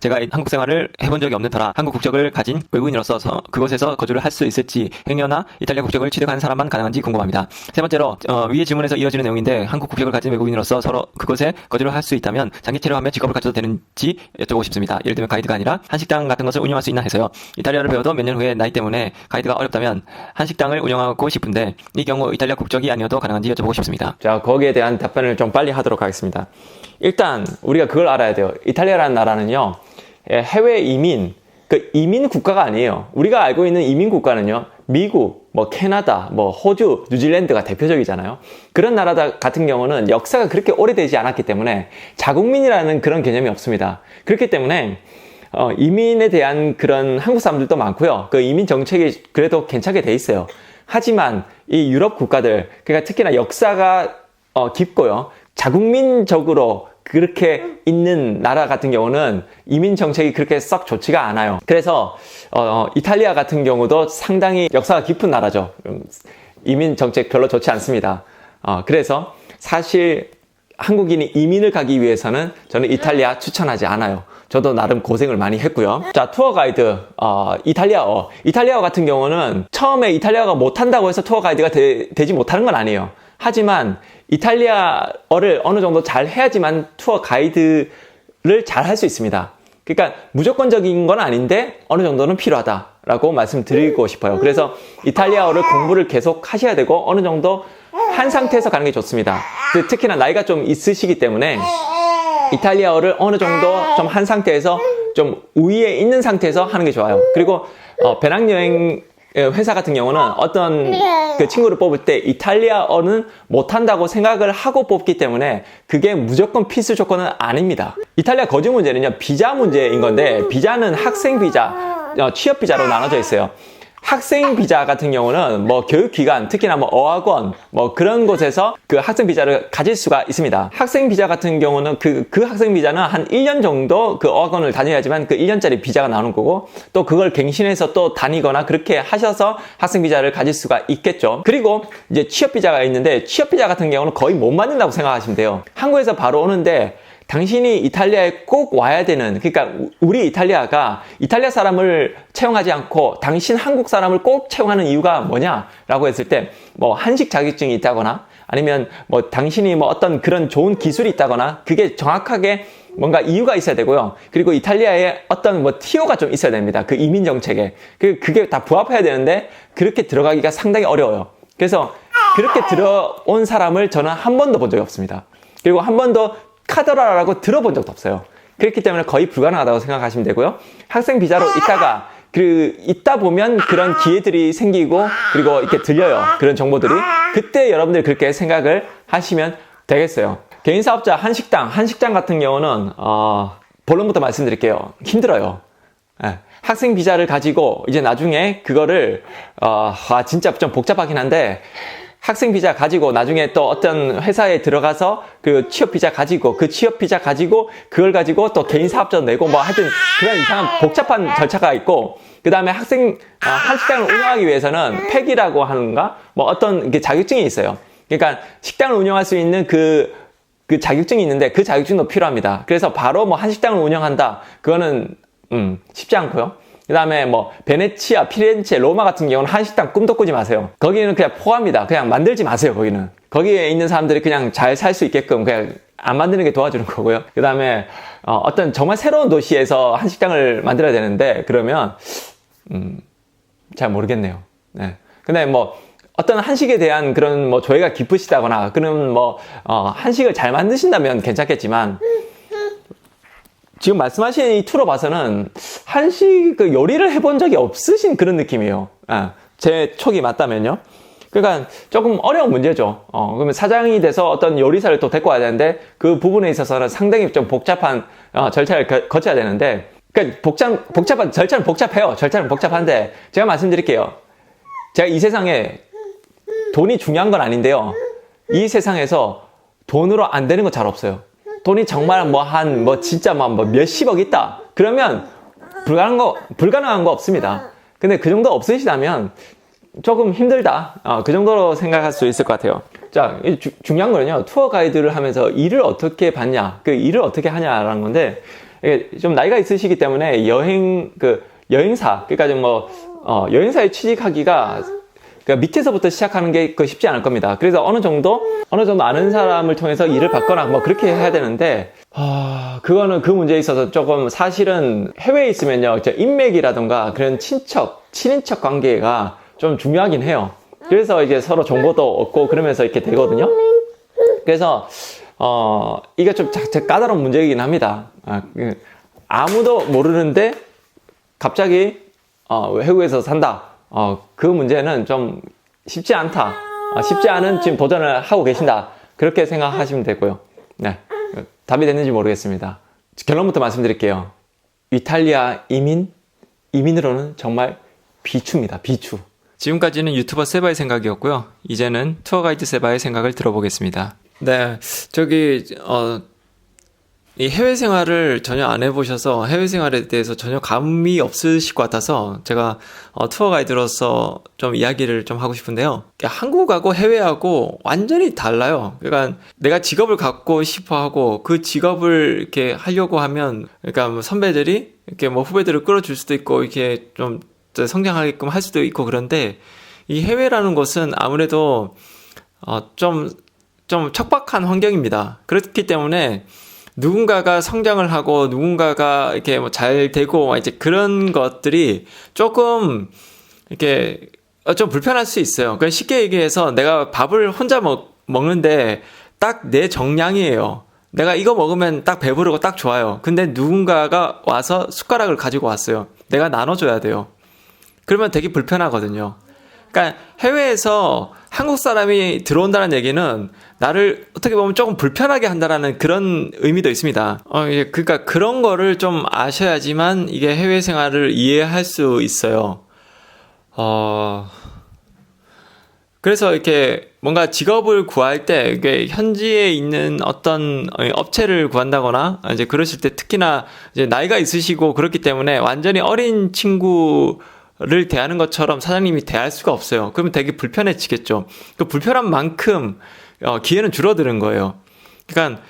제가 한국 생활을 해본 적이 없는 터라 한국 국적을 가진 외국인으로서 그곳에서 거주를 할 수 있을지, 행여나 이탈리아 국적을 취득한 사람만 가능한지 궁금합니다. 세 번째로 위의 질문에서 이어지는 내용인데, 한국 국적을 가진 외국인으로서 서로 그곳에 거주를 할 수 있다면 장기 체류하며 직업을 가져도 되는지 여쭤보고 싶습니다. 예를 들면 가이드가 아니라 한식당 같은 것을 운영할 수 있나 해서요. 이탈리아를 배워도 몇 년 후에 나이 때문에 가이드가 어렵다면 한식당을 운영하고 싶은데, 이 경우 이탈리아 국적이 아니어도 가능한지 여쭤보고 싶습니다. 자, 거기에 대한 답변을 좀 빨리 하도록 하겠습니다. 일단 우리가 그걸 알아야 돼요. 이탈리아라는 나라는요, 해외 이민, 그 이민 국가가 아니에요. 우리가 알고 있는 이민 국가는요, 미국, 캐나다, 호주, 뉴질랜드가 대표적이잖아요. 그런 나라 같은 경우는 역사가 그렇게 오래되지 않았기 때문에 자국민이라는 그런 개념이 없습니다. 그렇기 때문에 이민에 대한 그런 한국 사람들도 많고요. 그 이민 정책이 그래도 괜찮게 돼 있어요. 하지만 이 유럽 국가들, 그러니까 특히나 역사가 깊고요, 자국민적으로 그렇게 있는 나라 같은 경우는 이민 정책이 그렇게 썩 좋지가 않아요. 그래서 이탈리아 같은 경우도 상당히 역사가 깊은 나라죠. 이민 정책 별로 좋지 않습니다. 그래서 사실 한국인이 이민을 가기 위해서는 저는 이탈리아 추천하지 않아요. 저도 나름 고생을 많이 했고요. 자, 투어 가이드, 이탈리아어 같은 경우는 처음에 이탈리아가 못한다고 해서 투어 가이드가 되지 못하는 건 아니에요. 하지만 이탈리아어를 어느 정도 잘 해야지만 투어 가이드를 잘 할 수 있습니다. 그러니까 무조건적인 건 아닌데 어느 정도는 필요하다라고 말씀드리고 싶어요. 그래서 이탈리아어를 공부를 계속 하셔야 되고 어느 정도 한 상태에서 가는 게 좋습니다. 특히나 나이가 좀 있으시기 때문에 이탈리아어를 어느 정도 좀 한 상태에서 좀 우위에 있는 상태에서 하는 게 좋아요. 그리고 배낭여행 회사 같은 경우는 어떤 그 친구를 뽑을 때 이탈리아어는 못한다고 생각을 하고 뽑기 때문에 그게 무조건 필수 조건은 아닙니다. 이탈리아 거주 문제는요, 비자 문제인 건데, 비자는 학생 비자, 취업 비자로 나눠져 있어요. 학생 비자 같은 경우는 교육기관, 특히나 어학원, 그런 곳에서 그 학생 비자를 가질 수가 있습니다. 학생 비자 같은 경우는 그 학생 비자는 한 1년 정도 그 어학원을 다녀야지만 그 1년짜리 비자가 나오는 거고, 또 그걸 갱신해서 또 다니거나 그렇게 하셔서 학생 비자를 가질 수가 있겠죠. 그리고 이제 취업 비자가 있는데, 취업 비자 같은 경우는 거의 못 만든다고 생각하시면 돼요. 한국에서 바로 오는데 당신이 이탈리아에 꼭 와야 되는, 그러니까 우리 이탈리아가 이탈리아 사람을 채용하지 않고 당신 한국 사람을 꼭 채용하는 이유가 뭐냐라고 했을 때, 한식 자격증이 있다거나 아니면 당신이 어떤 그런 좋은 기술이 있다거나, 그게 정확하게 뭔가 이유가 있어야 되고요. 그리고 이탈리아에 어떤 티오가 좀 있어야 됩니다. 그 이민 정책에. 그게 다 부합해야 되는데 그렇게 들어가기가 상당히 어려워요. 그래서 그렇게 들어온 사람을 저는 한 번도 본 적이 없습니다. 그리고 한 번도 카더라라고 들어본 적도 없어요. 그렇기 때문에 거의 불가능하다고 생각하시면 되고요. 학생 비자로 있다 보면 그런 기회들이 생기고, 그리고 이렇게 들려요. 그런 정보들이. 그때 여러분들이 그렇게 생각을 하시면 되겠어요. 개인 사업자 한식당 같은 경우는, 본론부터 말씀드릴게요. 힘들어요. 학생 비자를 가지고 이제 나중에 그거를, 진짜 좀 복잡하긴 한데, 학생 비자 가지고 나중에 또 어떤 회사에 들어가서 그 취업 비자 가지고, 그걸 가지고 또 개인 사업자도 내고 하여튼 그런 이상한 복잡한 절차가 있고, 그 다음에 한식당을 운영하기 위해서는 팩이라고 하는가? 어떤 자격증이 있어요. 그러니까 식당을 운영할 수 있는 그 자격증이 있는데 그 자격증도 필요합니다. 그래서 바로 한식당을 운영한다. 그거는, 쉽지 않고요. 그 다음에 베네치아, 피렌체, 로마 같은 경우는 한식당 꿈도 꾸지 마세요. 거기는 그냥 포함이다. 그냥 만들지 마세요, 거기는. 거기에 있는 사람들이 그냥 잘 살 수 있게끔 그냥 안 만드는 게 도와주는 거고요. 그 다음에 어떤 정말 새로운 도시에서 한식당을 만들어야 되는데, 그러면 잘 모르겠네요. 네. 근데 어떤 한식에 대한 그런 조예가 깊으시다거나, 그런 한식을 잘 만드신다면 괜찮겠지만, 지금 말씀하신 이 투로 봐서는 한식 요리를 해본 적이 없으신 그런 느낌이에요. 제 촉이 맞다면요. 그러니까 조금 어려운 문제죠. 그러면 사장이 돼서 어떤 요리사를 또 데리고 와야 되는데, 그 부분에 있어서는 상당히 좀 복잡한 절차를 거쳐야 되는데, 그러니까 복잡한 절차는 복잡해요. 절차는 복잡한데, 제가 말씀드릴게요. 제가 이 세상에 돈이 중요한 건 아닌데요, 이 세상에서 돈으로 안 되는 거 잘 없어요. 돈이 정말 진짜 몇십억 있다. 그러면 불가능한 거 없습니다. 근데 그 정도 없으시다면 조금 힘들다. 그 정도로 생각할 수 있을 것 같아요. 자, 중요한 거는요, 투어 가이드를 하면서 일을 어떻게 받냐, 그 일을 어떻게 하냐라는 건데, 이게 좀 나이가 있으시기 때문에 여행사, 그러니까 좀 여행사에 취직하기가 그러니까 밑에서부터 시작하는 게 쉽지 않을 겁니다. 그래서 어느 정도 아는 사람을 통해서 일을 받거나 뭐 그렇게 해야 되는데, 그거는 그 문제에 있어서 조금 사실은 해외에 있으면요, 인맥이라든가 그런 친인척 관계가 좀 중요하긴 해요. 그래서 이제 서로 정보도 얻고 그러면서 이렇게 되거든요. 그래서, 이게 좀 까다로운 문제이긴 합니다. 아무도 모르는데 갑자기, 외국에서 산다. 그 문제는 좀 쉽지 않다. 쉽지 않은 지금 도전을 하고 계신다. 그렇게 생각하시면 되고요. 네. 답이 됐는지 모르겠습니다. 결론부터 말씀드릴게요. 이탈리아 이민으로는 정말 비추입니다. 비추. 지금까지는 유튜버 세바의 생각이었고요. 이제는 투어 가이드 세바의 생각을 들어보겠습니다. 네. 이 해외 생활을 전혀 안 해보셔서 해외 생활에 대해서 전혀 감이 없으실 것 같아서 제가 투어 가이드로서 좀 이야기를 좀 하고 싶은데요. 한국하고 해외하고 완전히 달라요. 그러니까 내가 직업을 갖고 싶어 하고 그 직업을 이렇게 하려고 하면, 그러니까 뭐 선배들이 이렇게 뭐 후배들을 끌어줄 수도 있고 이렇게 좀 성장하게끔 할 수도 있고, 그런데 이 해외라는 것은 아무래도 좀 척박한 환경입니다. 그렇기 때문에 누군가가 성장을 하고 누군가가 이렇게 뭐 잘 되고 이제 그런 것들이 조금 이렇게 좀 불편할 수 있어요. 그러니까 쉽게 얘기해서 내가 밥을 혼자 먹는데 딱 내 정량이에요. 내가 이거 먹으면 딱 배부르고 딱 좋아요. 근데 누군가가 와서 숟가락을 가지고 왔어요. 내가 나눠줘야 돼요. 그러면 되게 불편하거든요. 그러니까 해외에서 한국 사람이 들어온다는 얘기는 나를 어떻게 보면 조금 불편하게 한다라는 그런 의미도 있습니다. 그러니까 그런 거를 좀 아셔야지만 이게 해외 생활을 이해할 수 있어요. 그래서 이렇게 뭔가 직업을 구할 때 이게 현지에 있는 어떤 업체를 구한다거나 이제 그러실 때 특히나 이제 나이가 있으시고 그렇기 때문에 완전히 어린 친구를 대하는 것처럼 사장님이 대할 수가 없어요. 그러면 되게 불편해지겠죠. 그 불편한 만큼 기회는 줄어드는 거예요. 그러니까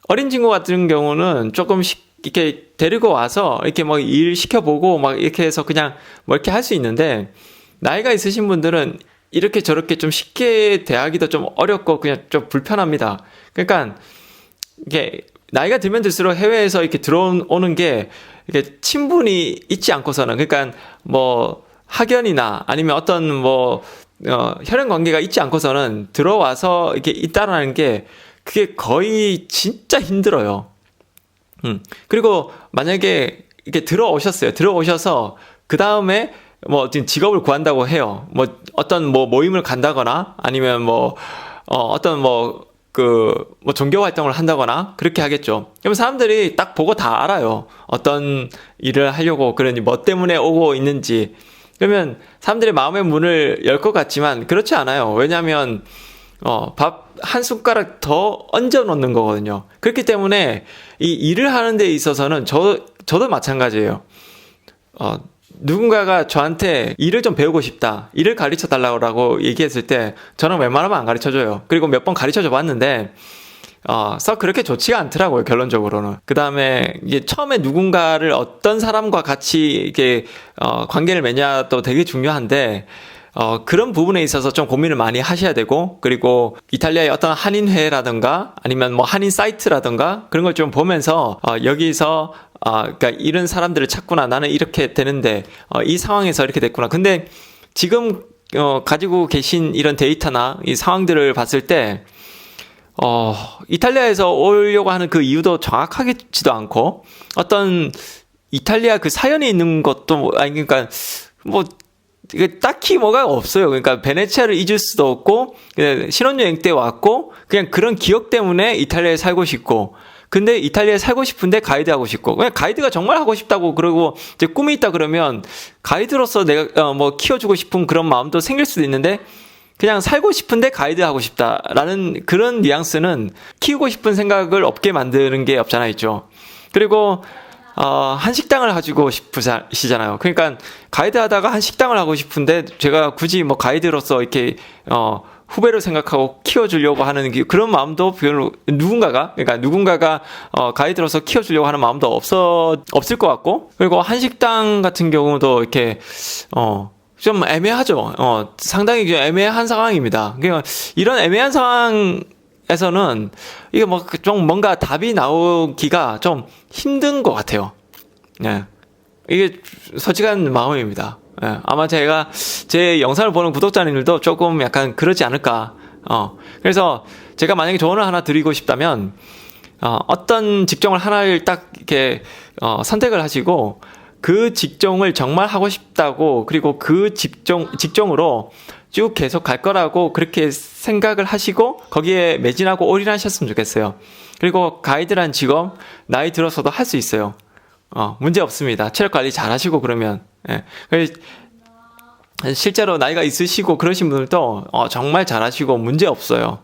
어린 친구 같은 경우는 조금 이렇게 데리고 와서 이렇게 뭐 일 시켜보고 막 이렇게 해서 그냥 뭐 이렇게 할 수 있는데, 나이가 있으신 분들은 이렇게 저렇게 좀 쉽게 대하기도 좀 어렵고 그냥 좀 불편합니다. 그러니까 이게 나이가 들면 들수록 해외에서 이렇게 들어오는 게 이렇게 친분이 있지 않고서는, 그러니까 뭐 학연이나 아니면 어떤 뭐 혈연 관계가 있지 않고서는 들어와서 이렇게 있다라는 게 그게 거의 진짜 힘들어요. 그리고 만약에 이렇게 들어오셔서 그 다음에 뭐 지금 직업을 구한다고 해요. 뭐 어떤 뭐 모임을 간다거나 아니면 뭐 어떤 뭐 종교 활동을 한다거나 그렇게 하겠죠. 그럼 사람들이 딱 보고 다 알아요. 어떤 일을 하려고 그러니 뭐 때문에 오고 있는지. 그러면 사람들의 마음의 문을 열 것 같지만 그렇지 않아요. 왜냐하면 밥 한 숟가락 더 얹어 놓는 거거든요. 그렇기 때문에 이 일을 하는 데 있어서는 저도 마찬가지예요. 누군가가 저한테 일을 좀 배우고 싶다, 일을 가르쳐 달라고 얘기했을 때 저는 웬만하면 안 가르쳐 줘요. 그리고 몇 번 가르쳐 줘 봤는데 썩 그렇게 좋지가 않더라고요, 결론적으로는. 그 다음에 이게 처음에 누군가를 어떤 사람과 같이 이렇게 관계를 맺냐도 되게 중요한데 그런 부분에 있어서 좀 고민을 많이 하셔야 되고, 그리고 이탈리아의 어떤 한인회라든가 아니면 뭐 한인 사이트라든가 그런 걸 좀 보면서 여기서 그러니까 이런 사람들을 찾구나, 나는 이렇게 되는데 이 상황에서 이렇게 됐구나. 근데 지금 가지고 계신 이런 데이터나 이 상황들을 봤을 때 이탈리아에서 오려고 하는 그 이유도 정확하지도 않고, 어떤 이탈리아 그 사연이 있는 것도 그러니까 뭐 이게 딱히 뭐가 없어요. 그러니까 베네치아를 잊을 수도 없고, 그냥 신혼여행 때 왔고, 그냥 그런 기억 때문에 이탈리아에 살고 싶고, 근데 이탈리아에 살고 싶은데 가이드 하고 싶고, 그냥 가이드가 정말 하고 싶다고 그러고 이제 꿈이 있다 그러면 가이드로서 내가 뭐 키워주고 싶은 그런 마음도 생길 수도 있는데, 그냥 살고 싶은데 가이드 하고 싶다라는 그런 뉘앙스는 키우고 싶은 생각을 없게 만드는 게 없잖아 있죠. 그리고 한식당을 가지고 싶으시잖아요. 그러니까 가이드 하다가 한식당을 하고 싶은데 제가 굳이 뭐 가이드로서 이렇게 후배로 생각하고 키워주려고 하는 그런 마음도 별로 누군가가 가이드로서 키워주려고 하는 마음도 없을 것 같고, 그리고 한식당 같은 경우도 이렇게 좀 애매하죠. 상당히 좀 애매한 상황입니다. 그러니까 이런 애매한 상황에서는 이게 뭐 좀 뭔가 답이 나오기가 좀 힘든 것 같아요. 예. 이게 솔직한 마음입니다. 예. 아마 제 영상을 보는 구독자님들도 조금 약간 그러지 않을까. 그래서 제가 만약에 조언을 하나 드리고 싶다면, 어떤 직종을 하나를 딱 이렇게 선택을 하시고 그 직종을 정말 하고 싶다고, 그리고 그 직종으로 쭉 계속 갈 거라고 그렇게 생각을 하시고 거기에 매진하고 올인하셨으면 좋겠어요. 그리고 가이드란 직업 나이 들어서도 할 수 있어요. 문제 없습니다. 체력 관리 잘 하시고 그러면. 예. 실제로 나이가 있으시고 그러신 분들도 정말 잘 하시고 문제 없어요.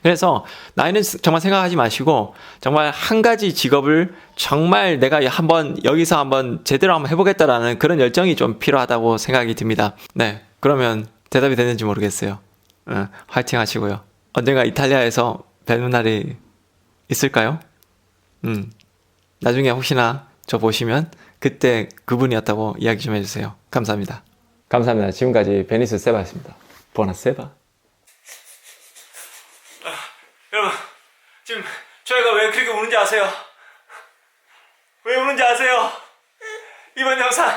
그래서 나이는 정말 생각하지 마시고 정말 한 가지 직업을 정말 내가 여기서 한번 제대로 한번 해보겠다라는 그런 열정이 좀 필요하다고 생각이 듭니다. 네, 그러면 대답이 됐는지 모르겠어요. 화이팅 하시고요. 언젠가 이탈리아에서 뵙는 날이 있을까요? 나중에 혹시나 저 보시면 그때 그분이었다고 이야기 좀 해주세요. 감사합니다. 감사합니다. 지금까지 베니스 세바였습니다. 보나세바. 여러분, 지금 저희가 왜 그렇게 우는지 아세요? 왜 우는지 아세요? 이번 영상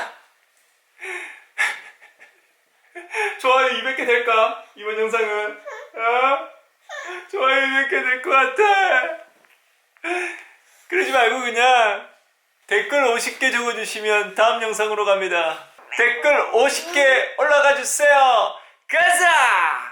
좋아요 200개 될까? 이번 영상은 좋아요 200개 될 것 같아. 그러지 말고 그냥 댓글 50개 적어주시면 다음 영상으로 갑니다. 댓글 50개 올라가 주세요. 가자!